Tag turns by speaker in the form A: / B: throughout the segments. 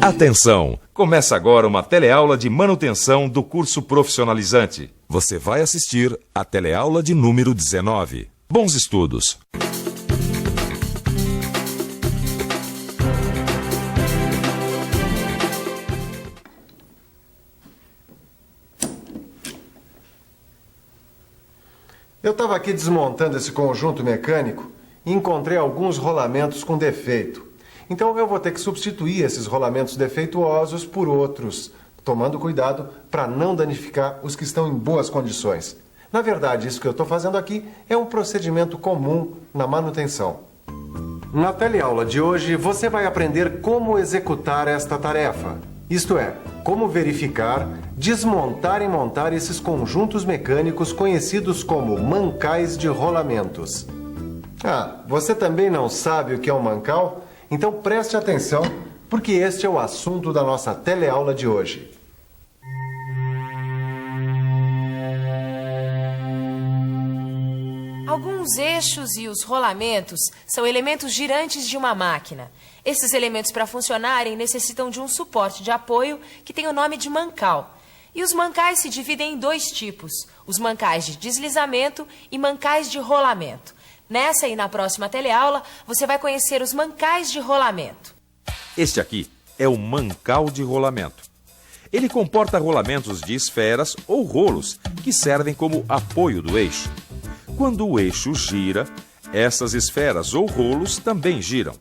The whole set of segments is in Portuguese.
A: Atenção! Começa agora uma teleaula de manutenção do curso profissionalizante. Você vai assistir a teleaula de número 19. Bons estudos!
B: Eu estava aqui desmontando esse conjunto mecânico e encontrei alguns rolamentos com defeito. Então eu vou ter que substituir esses rolamentos defeituosos por outros, tomando cuidado para não danificar os que estão em boas condições. Na verdade, isso que eu estou fazendo aqui é um procedimento comum na manutenção. Na teleaula de hoje, você vai aprender como executar esta tarefa. Isto é, como verificar, desmontar e montar esses conjuntos mecânicos conhecidos como mancais de rolamentos. Ah, você também não sabe o que é um mancal? Então preste atenção, porque este é o assunto da nossa teleaula de hoje.
C: Alguns eixos e os rolamentos são elementos girantes de uma máquina. Esses elementos, para funcionarem, necessitam de um suporte de apoio que tem o nome de mancal. E os mancais se dividem em dois tipos, os mancais de deslizamento e mancais de rolamento. Nessa e na próxima teleaula, você vai conhecer os mancais de rolamento.
A: Este aqui é o mancal de rolamento. Ele comporta rolamentos de esferas ou rolos que servem como apoio do eixo. Quando o eixo gira, essas esferas ou rolos também giram.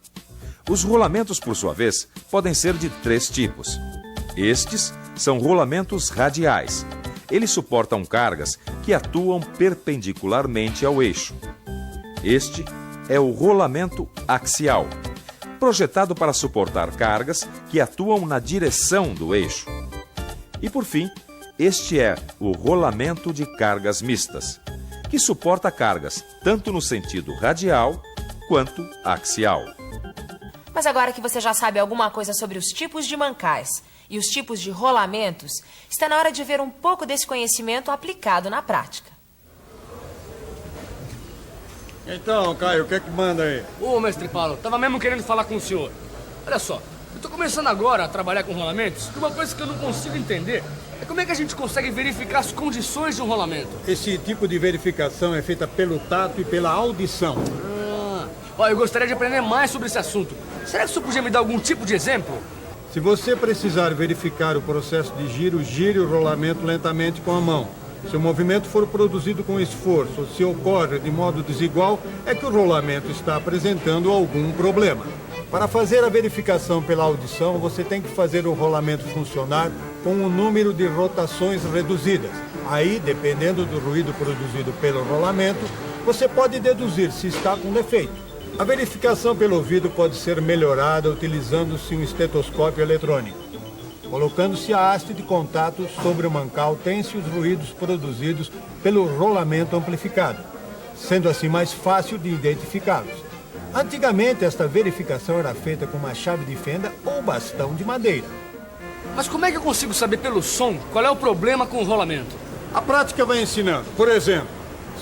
A: Os rolamentos, por sua vez, podem ser de três tipos. Estes são rolamentos radiais. Eles suportam cargas que atuam perpendicularmente ao eixo. Este é o rolamento axial, projetado para suportar cargas que atuam na direção do eixo. E, por fim, este é o rolamento de cargas mistas, que suporta cargas tanto no sentido radial quanto axial.
C: Mas agora que você já sabe alguma coisa sobre os tipos de mancais e os tipos de rolamentos, está na hora de ver um pouco desse conhecimento aplicado na prática.
D: Então, Caio, o que é que manda aí?
E: Ô, mestre Paulo, tava mesmo querendo falar com o senhor. Olha só, eu tô começando agora a trabalhar com rolamentos e uma coisa que eu não consigo entender é como é que a gente consegue verificar as condições de um rolamento.
D: Esse tipo de verificação é feita pelo tato e pela audição.
E: Ó, eu gostaria de aprender mais sobre esse assunto. Será que o senhor podia me dar algum tipo de exemplo?
D: Se você precisar verificar o processo de giro, gire o rolamento lentamente com a mão. Se o movimento for produzido com esforço ou se ocorre de modo desigual, é que o rolamento está apresentando algum problema. Para fazer a verificação pela audição, você tem que fazer o rolamento funcionar com um número de rotações reduzidas. Aí, dependendo do ruído produzido pelo rolamento, você pode deduzir se está com defeito. A verificação pelo ouvido pode ser melhorada utilizando-se um estetoscópio eletrônico. Colocando-se a haste de contato sobre o mancal, tem-se os ruídos produzidos pelo rolamento amplificado, sendo assim mais fácil de identificá-los. Antigamente, esta verificação era feita com uma chave de fenda ou bastão de madeira.
E: Mas como é que eu consigo saber pelo som qual é o problema com o rolamento?
D: A prática vai ensinando. Por exemplo,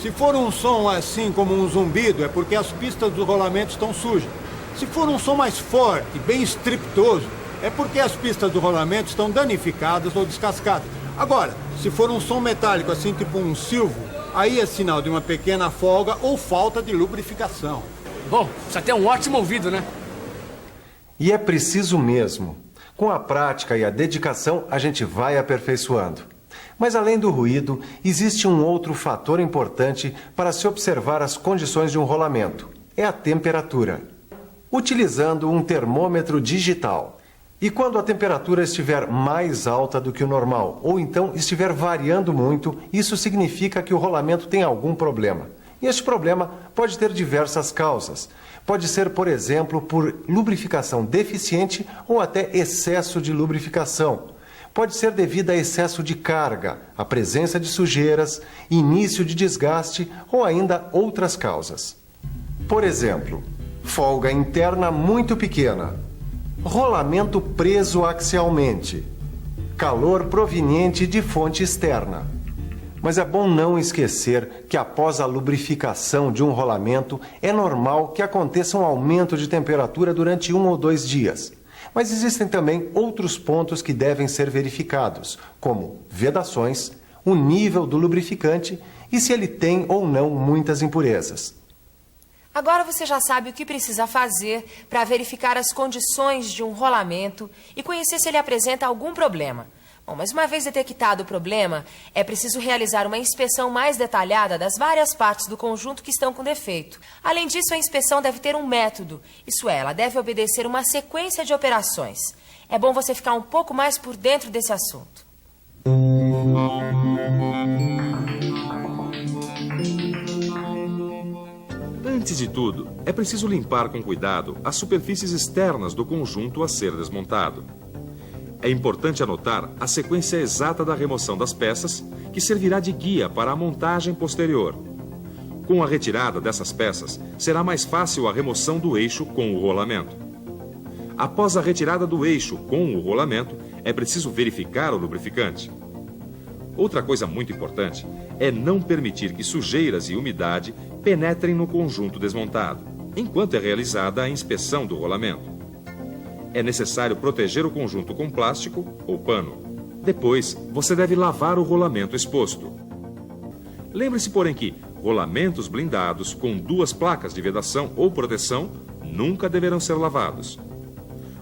D: se for um som assim como um zumbido, é porque as pistas do rolamento estão sujas. Se for um som mais forte, bem estrepitoso, é porque as pistas do rolamento estão danificadas ou descascadas. Agora, se for um som metálico, assim tipo um silvo, aí é sinal de uma pequena folga ou falta de lubrificação.
E: Bom, precisa ter um ótimo ouvido, né?
B: E é preciso mesmo. Com a prática e a dedicação, a gente vai aperfeiçoando. Mas além do ruído, existe um outro fator importante para se observar as condições de um rolamento. É a temperatura. Utilizando um termômetro digital. E quando a temperatura estiver mais alta do que o normal, ou então estiver variando muito, isso significa que o rolamento tem algum problema. E este problema pode ter diversas causas. Pode ser, por exemplo, por lubrificação deficiente ou até excesso de lubrificação. Pode ser devido a excesso de carga, a presença de sujeiras, início de desgaste ou ainda outras causas. Por exemplo, folga interna muito pequena. Rolamento preso axialmente. Calor proveniente de fonte externa. Mas é bom não esquecer que após a lubrificação de um rolamento, é normal que aconteça um aumento de temperatura durante 1 ou 2 dias. Mas existem também outros pontos que devem ser verificados, como vedações, o nível do lubrificante e se ele tem ou não muitas impurezas.
C: Agora você já sabe o que precisa fazer para verificar as condições de um rolamento e conhecer se ele apresenta algum problema. Bom, mas uma vez detectado o problema, é preciso realizar uma inspeção mais detalhada das várias partes do conjunto que estão com defeito. Além disso, a inspeção deve ter um método, isso é, ela deve obedecer uma sequência de operações. É bom você ficar um pouco mais por dentro desse assunto.
A: Antes de tudo, é preciso limpar com cuidado as superfícies externas do conjunto a ser desmontado. É importante anotar a sequência exata da remoção das peças, que servirá de guia para a montagem posterior. Com a retirada dessas peças, será mais fácil a remoção do eixo com o rolamento. Após a retirada do eixo com o rolamento, é preciso verificar o lubrificante. Outra coisa muito importante é não permitir que sujeiras e umidade penetrem no conjunto desmontado, enquanto é realizada a inspeção do rolamento. É necessário proteger o conjunto com plástico ou pano. Depois, você deve lavar o rolamento exposto. Lembre-se, porém, que rolamentos blindados com 2 placas de vedação ou proteção nunca deverão ser lavados.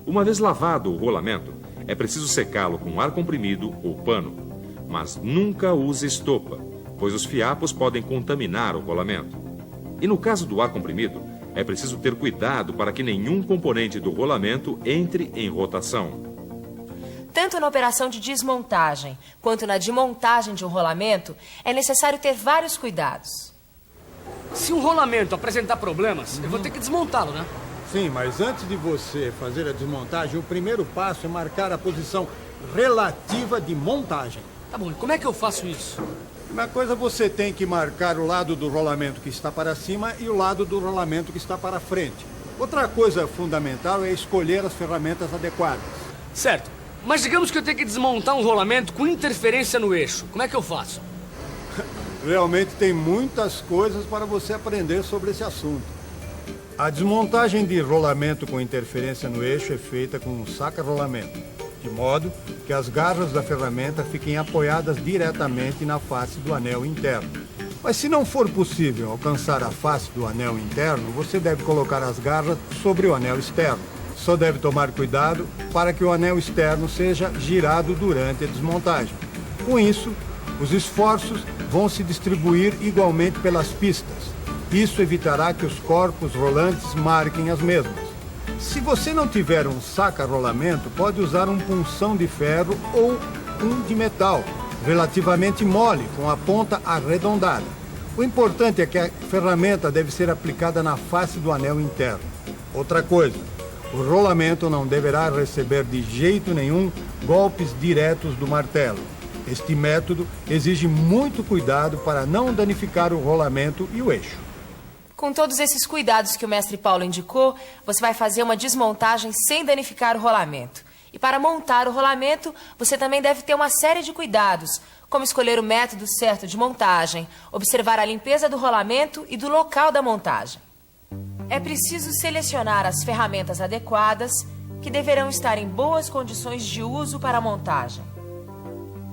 A: Uma vez lavado o rolamento, é preciso secá-lo com ar comprimido ou pano. Mas nunca use estopa, pois os fiapos podem contaminar o rolamento. E no caso do ar comprimido, é preciso ter cuidado para que nenhum componente do rolamento entre em rotação.
C: Tanto na operação de desmontagem quanto na de montagem de um rolamento, é necessário ter vários cuidados.
E: Se um rolamento apresentar problemas, eu vou ter que desmontá-lo, né?
D: Sim, mas antes de você fazer a desmontagem, o primeiro passo é marcar a posição relativa de montagem.
E: Tá bom, e como é que eu faço isso?
D: Primeira coisa, você tem que marcar o lado do rolamento que está para cima e o lado do rolamento que está para frente. Outra coisa fundamental é escolher as ferramentas adequadas.
E: Certo, mas digamos que eu tenho que desmontar um rolamento com interferência no eixo. Como é que eu faço?
D: Realmente tem muitas coisas para você aprender sobre esse assunto. A desmontagem de rolamento com interferência no eixo é feita com um saca-rolamento, de modo que as garras da ferramenta fiquem apoiadas diretamente na face do anel interno. Mas se não for possível alcançar a face do anel interno, você deve colocar as garras sobre o anel externo. Só deve tomar cuidado para que o anel externo seja girado durante a desmontagem. Com isso, os esforços vão se distribuir igualmente pelas pistas. Isso evitará que os corpos rolantes marquem as mesmas. Se você não tiver um saca-rolamento, pode usar um punção de ferro ou um de metal, relativamente mole, com a ponta arredondada. O importante é que a ferramenta deve ser aplicada na face do anel interno. Outra coisa, o rolamento não deverá receber de jeito nenhum golpes diretos do martelo. Este método exige muito cuidado para não danificar o rolamento e o eixo.
C: Com todos esses cuidados que o mestre Paulo indicou, você vai fazer uma desmontagem sem danificar o rolamento. E para montar o rolamento, você também deve ter uma série de cuidados, como escolher o método certo de montagem, observar a limpeza do rolamento e do local da montagem. É preciso selecionar as ferramentas adequadas, que deverão estar em boas condições de uso para a montagem.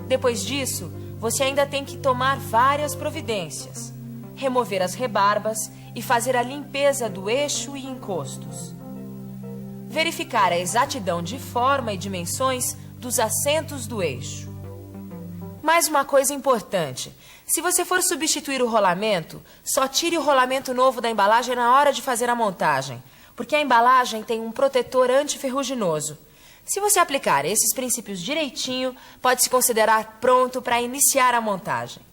C: Depois disso, você ainda tem que tomar várias providências. Remover as rebarbas e fazer a limpeza do eixo e encostos. Verificar a exatidão de forma e dimensões dos assentos do eixo. Mais uma coisa importante. Se você for substituir o rolamento, só tire o rolamento novo da embalagem na hora de fazer a montagem, porque a embalagem tem um protetor antiferruginoso. Se você aplicar esses princípios direitinho, pode se considerar pronto para iniciar a montagem.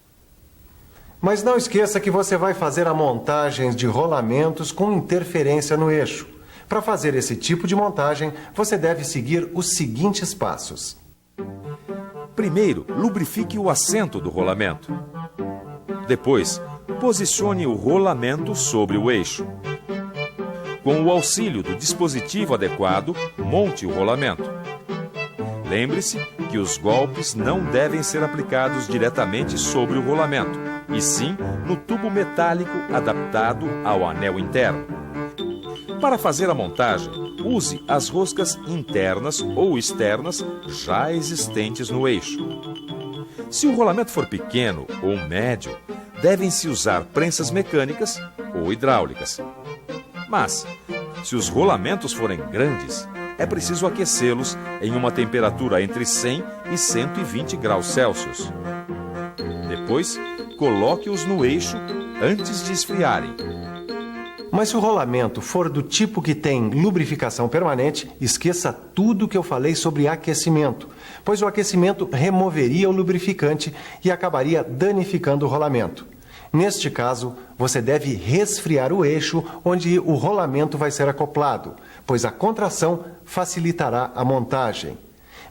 B: Mas não esqueça que você vai fazer a montagem de rolamentos com interferência no eixo. Para fazer esse tipo de montagem, você deve seguir os seguintes passos.
A: Primeiro, lubrifique o assento do rolamento. Depois, posicione o rolamento sobre o eixo. Com o auxílio do dispositivo adequado, monte o rolamento. Lembre-se que os golpes não devem ser aplicados diretamente sobre o rolamento, e sim no tubo metálico adaptado ao anel interno. Para fazer a montagem, use as roscas internas ou externas já existentes no eixo. Se o rolamento for pequeno ou médio, devem-se usar prensas mecânicas ou hidráulicas. Mas, se os rolamentos forem grandes, é preciso aquecê-los em uma temperatura entre 100 e 120 graus Celsius. Depois, coloque-os no eixo antes de esfriarem.
B: Mas se o rolamento for do tipo que tem lubrificação permanente, esqueça tudo que eu falei sobre aquecimento, pois o aquecimento removeria o lubrificante e acabaria danificando o rolamento. Neste caso, você deve resfriar o eixo onde o rolamento vai ser acoplado, pois a contração facilitará a montagem.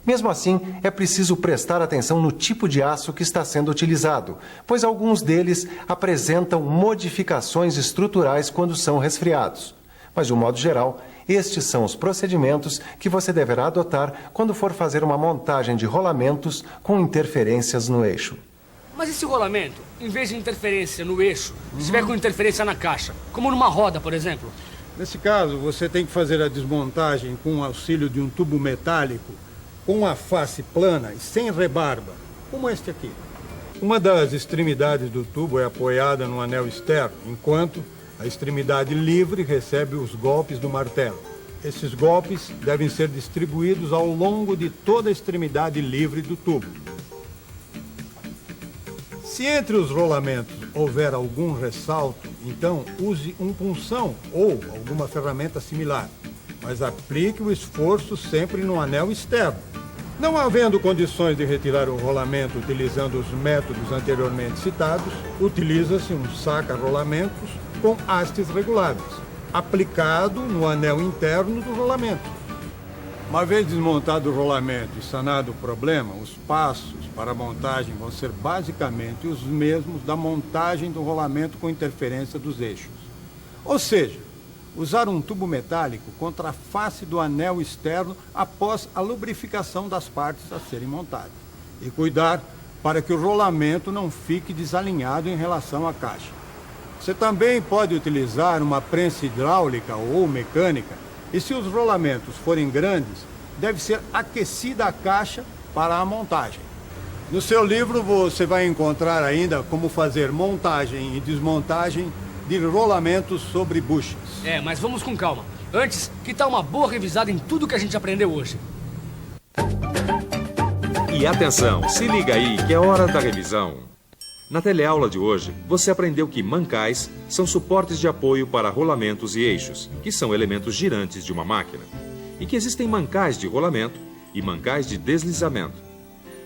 B: Mesmo assim, é preciso prestar atenção no tipo de aço que está sendo utilizado, pois alguns deles apresentam modificações estruturais quando são resfriados. Mas, de um modo geral, estes são os procedimentos que você deverá adotar quando for fazer uma montagem de rolamentos com interferências no eixo.
E: Mas e se o rolamento, em vez de interferência no eixo, estiver com interferência na caixa, como numa roda, por exemplo?
D: Nesse caso, você tem que fazer a desmontagem com o auxílio de um tubo metálico com a face plana e sem rebarba, como este aqui. Uma das extremidades do tubo é apoiada no anel externo, enquanto a extremidade livre recebe os golpes do martelo. Esses golpes devem ser distribuídos ao longo de toda a extremidade livre do tubo. Se entre os rolamentos houver algum ressalto, então use um punção ou alguma ferramenta similar, mas aplique o esforço sempre no anel externo. Não havendo condições de retirar o rolamento utilizando os métodos anteriormente citados, utiliza-se um saca-rolamentos com hastes reguláveis, aplicado no anel interno do rolamento. Uma vez desmontado o rolamento e sanado o problema, os passos para a montagem vão ser basicamente os mesmos da montagem do rolamento com interferência dos eixos. Ou seja, usar um tubo metálico contra a face do anel externo após a lubrificação das partes a serem montadas. E cuidar para que o rolamento não fique desalinhado em relação à caixa. Você também pode utilizar uma prensa hidráulica ou mecânica, e se os rolamentos forem grandes, deve ser aquecida a caixa para a montagem. No seu livro você vai encontrar ainda como fazer montagem e desmontagem de rolamentos sobre buchas.
E: Mas vamos com calma. Antes, que tal uma boa revisada em tudo que a gente aprendeu hoje?
A: E atenção, se liga aí que é hora da revisão. Na teleaula de hoje, você aprendeu que mancais são suportes de apoio para rolamentos e eixos, que são elementos girantes de uma máquina, e que existem mancais de rolamento e mancais de deslizamento.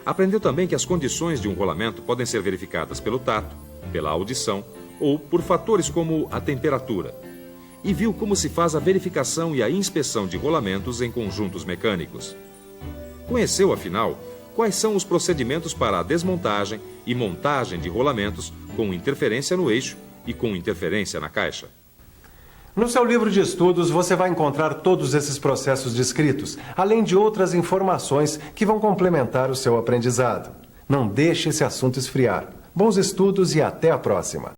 A: Aprendeu também que as condições de um rolamento podem ser verificadas pelo tato, pela audição ou por fatores como a temperatura. E viu como se faz a verificação e a inspeção de rolamentos em conjuntos mecânicos. Conheceu, afinal, quais são os procedimentos para a desmontagem e montagem de rolamentos com interferência no eixo e com interferência na caixa.
B: No seu livro de estudos, você vai encontrar todos esses processos descritos, além de outras informações que vão complementar o seu aprendizado. Não deixe esse assunto esfriar. Bons estudos e até a próxima!